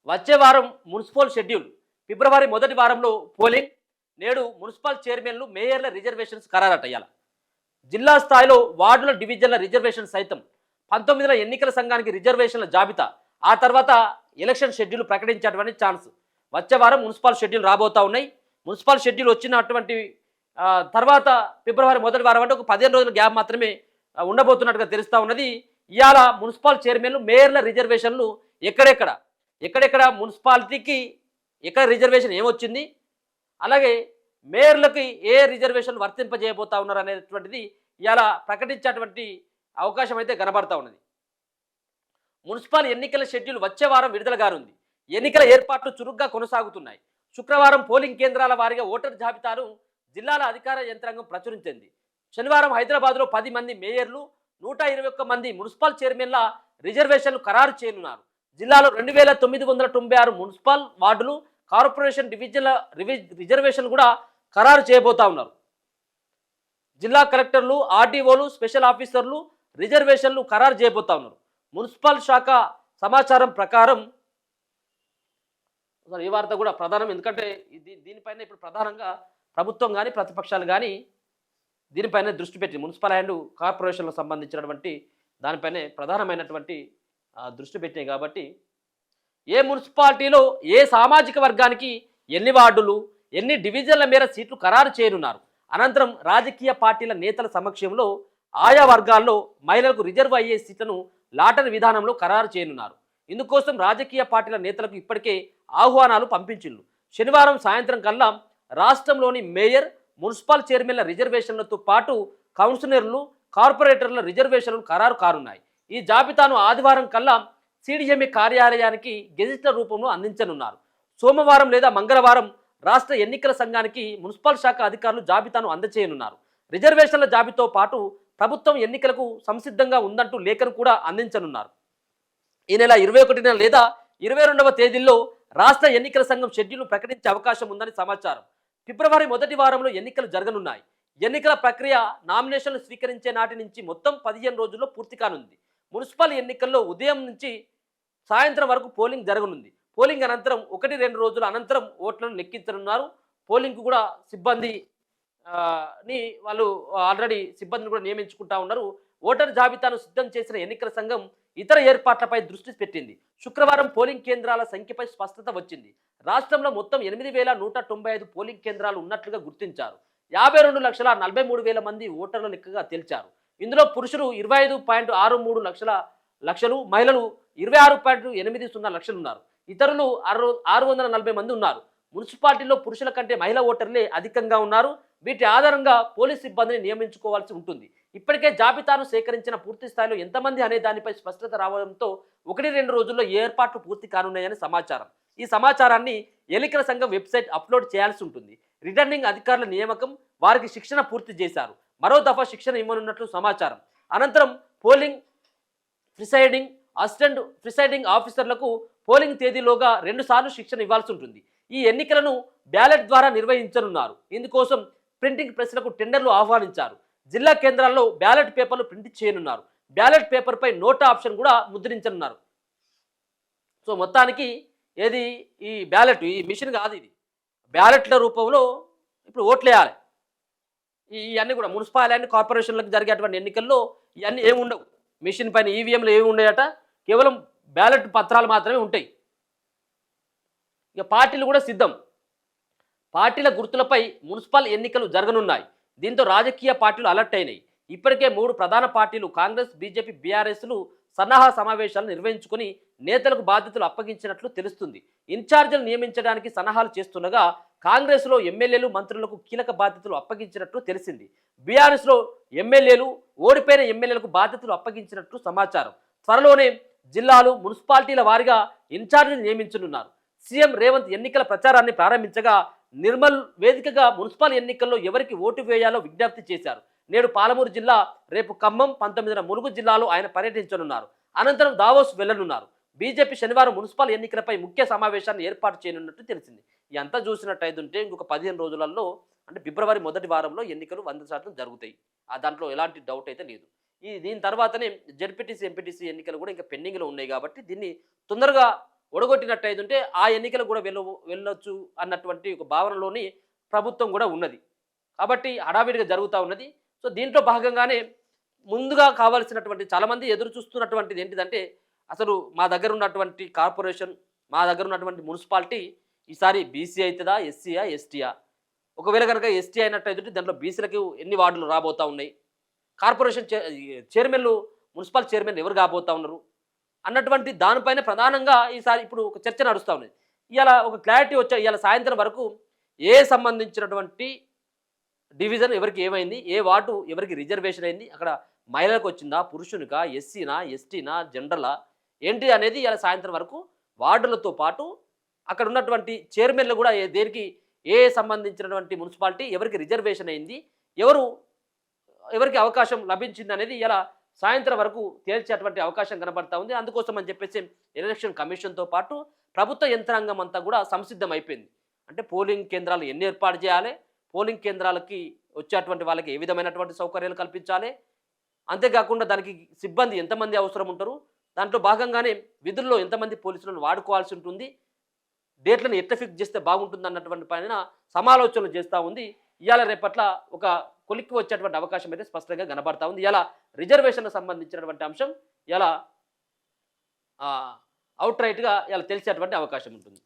వచ్చే వారం municipal schedule ఫిబ్రవరి మొదటి వారంలో పోలింగ్. నేడు మున్సిపల్ చైర్మన్లు మేయర్ల రిజర్వేషన్స్ ఖరారయ్యాల. జిల్లా స్థాయిలో వార్డుల డివిజన్ల రిజర్వేషన్ సైతం 19ల ఎన్నికల సంఘానికి రిజర్వేషన్ల జాబితా, ఆ తర్వాత ఎలక్షన్ షెడ్యూల్ ప్రకటించేటువంటి ఛాన్స్. వచ్చే వారం మున్సిపల్ షెడ్యూల్ రాబోతా ఉన్నాయి. మున్సిపల్ షెడ్యూల్ వచ్చినటువంటి తర్వాత ఫిబ్రవరి మొదటి వారం అంటే ఒక 15 రోజుల గ్యాప్ మాత్రమే ఉండబోతున్నట్టుగా తెలుస్తూ ఉన్నది. ఇవాళ మున్సిపల్ చైర్మన్లు మేయర్ల రిజర్వేషన్లు ఎక్కడెక్కడ మున్సిపాలిటీకి ఎక్కడ రిజర్వేషన్ ఏమొచ్చింది, అలాగే మేయర్లకి ఏ రిజర్వేషన్లు వర్తింపజేయబోతా ఉన్నారు అనేటువంటిది ఇవాళ ప్రకటించేటువంటి అవకాశం అయితే కనబడతా ఉన్నది. మున్సిపల్ ఎన్నికల షెడ్యూల్ వచ్చే వారం విడుదల కానుంది. ఎన్నికల ఏర్పాట్లు చురుగ్గా కొనసాగుతున్నాయి. శుక్రవారం పోలింగ్ కేంద్రాల వారీగా ఓటర్ జాబితాను జిల్లాల అధికార యంత్రాంగం ప్రచురించింది. శనివారం హైదరాబాద్లో 10 మంది మేయర్లు, 121 మంది మున్సిపల్ చైర్మన్ల రిజర్వేషన్లు ఖరారు చేయనున్నారు. జిల్లాలో 2996 మున్సిపల్ వార్డులు, కార్పొరేషన్ డివిజన్ల రిజర్వేషన్లు కూడా ఖరారు చేయబోతా ఉన్నారు. జిల్లా కలెక్టర్లు, ఆర్డీఓలు, స్పెషల్ ఆఫీసర్లు రిజర్వేషన్లు ఖరారు చేయబోతా ఉన్నారు. మున్సిపల్ శాఖ సమాచారం ప్రకారం ఈ వార్త కూడా ప్రధానం, ఎందుకంటే దీనిపైన ఇప్పుడు ప్రధానంగా ప్రభుత్వం కానీ ప్రతిపక్షాలు కానీ దీనిపైన దృష్టి పెట్టి మున్సిపల్ అండ్ కార్పొరేషన్లకు సంబంధించినటువంటి దానిపైనే ప్రధానమైనటువంటి దృష్టి పెట్టినాయి. కాబట్టి ఏ మున్సిపాలిటీలో ఏ సామాజిక వర్గానికి ఎన్ని వార్డులు, ఎన్ని డివిజన్ల మేర సీట్లు ఖరారు చేయనున్నారు. అనంతరం రాజకీయ పార్టీల నేతల సమక్షంలో ఆయా వర్గాల్లో మహిళలకు రిజర్వ్ అయ్యే సీట్లను లాటరీ విధానంలో ఖరారు చేయనున్నారు. ఇందుకోసం రాజకీయ పార్టీల నేతలకు ఇప్పటికే ఆహ్వానాలు పంపించిండ్రు. శనివారం సాయంత్రం కల్లా రాష్ట్రంలోని మేయర్, మున్సిపల్ చైర్మన్ల రిజర్వేషన్లతో పాటు కౌన్సిలర్లు, కార్పొరేటర్ల రిజర్వేషన్లు ఖరారు కానున్నాయి. ఈ జాబితాను ఆదివారం కల్లా సిడిఎంఏ కార్యాలయానికి గెజిట్ల రూపంలో అందించనున్నారు. సోమవారం లేదా మంగళవారం రాష్ట్ర ఎన్నికల సంఘానికి మున్సిపల్ శాఖ అధికారులు జాబితాను అందజేయనున్నారు. రిజర్వేషన్ల జాబితాతో పాటు ప్రభుత్వం ఎన్నికలకు సంసిద్ధంగా ఉందంటూ లేఖను కూడా అందించనున్నారు. ఈ నెల 21న లేదా 22వ తేదీల్లో రాష్ట్ర ఎన్నికల సంఘం షెడ్యూల్ ప్రకటించే అవకాశం ఉందని సమాచారం. ఫిబ్రవరి మొదటి వారంలో ఎన్నికలు జరగనున్నాయి. ఎన్నికల ప్రక్రియ నామినేషన్లు స్వీకరించే నాటి నుంచి మొత్తం 15 రోజుల్లో పూర్తి కానుంది. మున్సిపల్ ఎన్నికల్లో ఉదయం నుంచి సాయంత్రం వరకు పోలింగ్ జరగనుంది. పోలింగ్ అనంతరం 1-2 రోజుల అనంతరం ఓట్లను లెక్కించనున్నారు. పోలింగ్కు కూడా వాళ్ళు ఆల్రెడీ సిబ్బందిని కూడా నియమించుకుంటా ఉన్నారు. ఓటర్ జాబితాను సిద్ధం చేసిన ఎన్నికల సంఘం ఇతర ఏర్పాట్లపై దృష్టి పెట్టింది. శుక్రవారం పోలింగ్ కేంద్రాల సంఖ్యపై స్పష్టత వచ్చింది. రాష్ట్రంలో మొత్తం 8195 పోలింగ్ కేంద్రాలు ఉన్నట్లుగా గుర్తించారు. 52,43,000 మంది ఓటర్ల లెక్కగా తేల్చారు. ఇందులో పురుషులు 25.63 లక్షలు, మహిళలు 26.80 లక్షలు ఉన్నారు. ఇతరులు 640 మంది ఉన్నారు. మున్సిపాలిటీలో పురుషుల కంటే మహిళా ఓటర్లే అధికంగా ఉన్నారు. వీటి ఆధారంగా పోలీస్ సిబ్బందిని నియమించుకోవాల్సి ఉంటుంది. ఇప్పటికే జాబితాను సేకరించిన పూర్తి స్థాయిలో ఎంతమంది అనే దానిపై స్పష్టత రావడంతో 1-2 రోజుల్లో ఏర్పాట్లు పూర్తి కానున్నాయని సమాచారం. ఈ సమాచారాన్ని ఎన్నికల సంఘం వెబ్సైట్ అప్లోడ్ చేయాల్సి ఉంటుంది. రిటర్నింగ్ అధికారుల నియామకం, వారికి శిక్షణ పూర్తి చేశారు. మరో దఫా శిక్షణ ఇవ్వనున్నట్లు సమాచారం. అనంతరం పోలింగ్ ప్రిసైడింగ్ అసిస్టెంట్ ప్రిసైడింగ్ ఆఫీసర్లకు పోలింగ్ తేదీలోగా 2 సార్లు శిక్షణ ఇవ్వాల్సి ఉంటుంది. ఈ ఎన్నికలను బ్యాలెట్ ద్వారా నిర్వహించనున్నారు. ఇందుకోసం ప్రింటింగ్ ప్రెస్లకు టెండర్లు ఆహ్వానించారు. జిల్లా కేంద్రాల్లో బ్యాలెట్ పేపర్లు ప్రింట్ చేయనున్నారు. బ్యాలెట్ పేపర్పై నోటా ఆప్షన్ కూడా ముద్రించనున్నారు. సో మొత్తానికి ఏది ఈ బ్యాలెట్, ఈ మిషన్ కాదు, ఇది బ్యాలెట్ల రూపంలో ఇప్పుడు ఓట్లు వేయాలి. ఇవన్నీ కూడా మున్సిపల్ అండ్ కార్పొరేషన్లకు జరిగేటువంటి ఎన్నికల్లో ఇవన్నీ ఏమి ఉండవు. మిషన్ పైన ఈవీఎంలు ఏమి ఉండేయట, కేవలం బ్యాలెట్ పత్రాలు మాత్రమే ఉంటాయి. ఇక పార్టీలు కూడా సిద్ధం. పార్టీల గుర్తులపై మున్సిపల్ ఎన్నికలు జరగనున్నాయి. దీంతో రాజకీయ పార్టీలు అలర్ట్ అయినాయి. ఇప్పటికే 3 ప్రధాన పార్టీలు కాంగ్రెస్, బీజేపీ, బీఆర్ఎస్లు సన్నాహా సమావేశాలు నిర్వహించుకుని నేతలకు బాధ్యతలు అప్పగించినట్లు తెలుస్తుంది. ఇన్ఛార్జీలు నియమించడానికి సన్నాహాలు చేస్తుండగా కాంగ్రెస్లో ఎమ్మెల్యేలు, మంత్రులకు కీలక బాధ్యతలు అప్పగించినట్లు తెలిసింది. బీఆర్ఎస్లో ఎమ్మెల్యేలు, ఓడిపోయిన ఎమ్మెల్యేలకు బాధ్యతలు అప్పగించినట్లు సమాచారం. త్వరలోనే జిల్లాలు, మున్సిపాలిటీల వారీగా ఇన్ఛార్జీలు నియమించనున్నారు. సీఎం రేవంత్ ఎన్నికల ప్రచారాన్ని ప్రారంభించగా నిర్మల్ వేదికగా మున్సిపల్ ఎన్నికల్లో ఎవరికి ఓటు వేయాలో విజ్ఞప్తి చేశారు. నేడు పాలమూరు జిల్లా, రేపు ఖమ్మం, 19న ములుగు జిల్లాలో ఆయన పర్యటించనున్నారు. అనంతరం దావోస్ వెళ్లనున్నారు. బీజేపీ శనివారం మున్సిపల్ ఎన్నికలపై ముఖ్య సమావేశాన్ని ఏర్పాటు చేయనున్నట్టు తెలిసింది. ఇదంతా చూసినట్టయితే ఇంకొక 15 రోజులలో అంటే ఫిబ్రవరి మొదటి వారంలో ఎన్నికలు 100% జరుగుతాయి. దాంట్లో ఎలాంటి డౌట్ అయితే లేదు. దీని తర్వాతనే జెడ్పీటీసీ, ఎంపీటీసీ ఎన్నికలు కూడా ఇంకా పెండింగ్లో ఉన్నాయి. కాబట్టి దీన్ని తొందరగా ఒడగొట్టినట్టు అయితే ఆ ఎన్నికలు కూడా వెళ్ళొచ్చు అన్నటువంటి ఒక భావనలోని ప్రభుత్వం కూడా ఉన్నది. కాబట్టి హడావిడిగా జరుగుతూ ఉన్నది. సో దీంట్లో భాగంగానే ముందుగా కావాల్సినటువంటి చాలామంది ఎదురు చూస్తున్నటువంటిది ఏంటిదంటే, అసలు మా దగ్గర ఉన్నటువంటి కార్పొరేషన్, మా దగ్గర ఉన్నటువంటి మున్సిపాలిటీ ఈసారి బీసీ అవుతుందా, ఎస్సీయా, ఎస్టీయా? ఒకవేళ కనుక ఎస్టీ అయినట్టయితే దాంట్లో బీసీలకు ఎన్ని వార్డులు రాబోతా ఉన్నాయి? కార్పొరేషన్ చైర్మన్లు, మున్సిపల్ చైర్మన్లు ఎవరు కాబోతా ఉన్నారు అన్నటువంటి దానిపైన ప్రధానంగా ఈసారి ఇప్పుడు ఒక చర్చ నడుస్తూ ఉన్నది. ఇవాళ ఒక క్లారిటీ వచ్చా. ఇవాళ సాయంత్రం వరకు సంబంధించినటువంటి డివిజన్ ఎవరికి ఏమైంది, ఏ వార్డు ఎవరికి రిజర్వేషన్ అయింది, అక్కడ మహిళలకు వచ్చిందా, పురుషునికా, ఎస్సీనా, ఎస్టీనా, జనరలా ఏంటి అనేది ఇలా సాయంత్రం వరకు వార్డులతో పాటు అక్కడ ఉన్నటువంటి చైర్మన్లు కూడా దేనికి సంబంధించినటువంటి మున్సిపాలిటీ ఎవరికి రిజర్వేషన్ అయింది, ఎవరికి అవకాశం లభించింది అనేది ఇలా సాయంత్రం వరకు తేల్చేటువంటి అవకాశం కనబడతా ఉంది. అందుకోసం అని చెప్పేసి ఎలక్షన్ కమిషన్తో పాటు ప్రభుత్వ యంత్రాంగం అంతా కూడా సంసిద్ధం అయిపోయింది. అంటే పోలింగ్ కేంద్రాలు ఎన్ని ఏర్పాటు చేయాలి, పోలింగ్ కేంద్రాలకి వచ్చేటువంటి వాళ్ళకి ఏ విధమైనటువంటి సౌకర్యాలు కల్పించాలి, అంతేకాకుండా దానికి సిబ్బంది ఎంతమంది అవసరం ఉంటారు, దాంట్లో భాగంగానే విధుల్లో ఎంతమంది పోలీసులను వాడుకోవాల్సి ఉంటుంది, డేట్లను ఎట్లా ఫిక్స్ చేస్తే బాగుంటుంది అన్నటువంటి పైన సమాలోచనలు చేస్తూ ఉంది. ఇవాళ రేపట్ల ఒక కొలిక్కి వచ్చేటువంటి అవకాశం అయితే స్పష్టంగా కనబడతా ఉంది. ఇలా రిజర్వేషన్కు సంబంధించినటువంటి అంశం ఇలా అవుట్ రైట్గా ఇలా తెలిసేటువంటి అవకాశం ఉంటుంది.